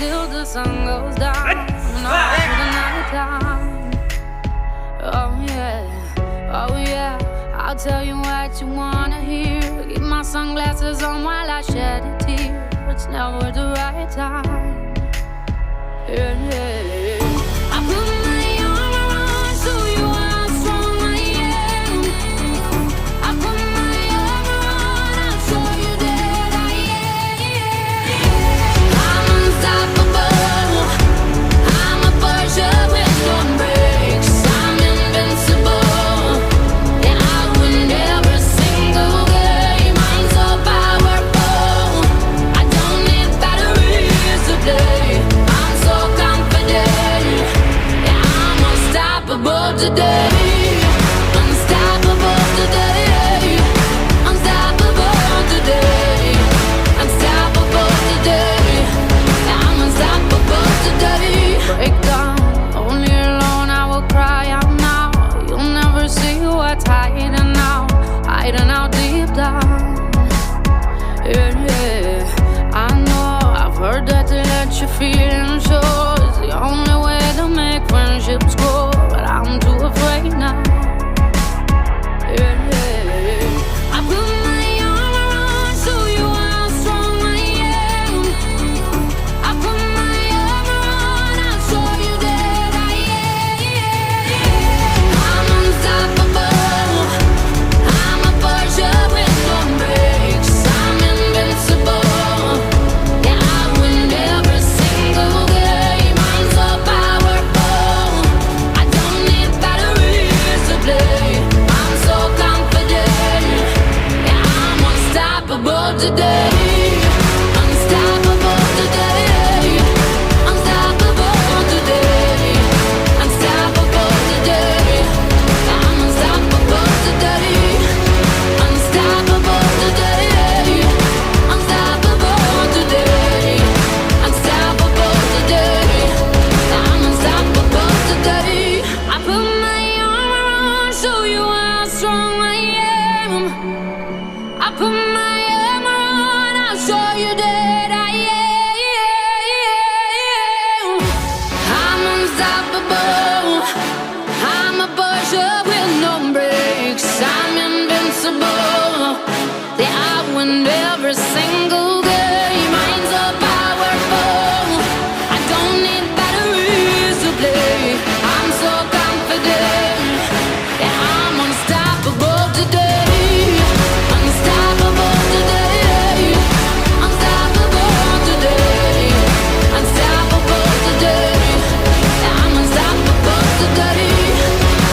till the sun goes down and all through the night time. Oh yeah, oh yeah, I'll tell you what you wanna hear. Keep my sunglasses on while I shed a tear. It's never the right time. Yeah, yeah. I put my armor on so you are how strong I am. I put my armor on, I'll show you that I am. I'm unstoppable. I'm a Porsche with storm brakes. I'm invincible. And I win every single game. I'm so powerful. I don't need batteries to play. I'm so confident. Yeah, I'm unstoppable today. Unstoppable today. Unstoppable today. Unstoppable today. Yeah, I'm unstoppable today. Break down, only alone I will cry out now. You'll never see what's hiding out deep down. Yeah, yeah. I know I've heard that to let you feel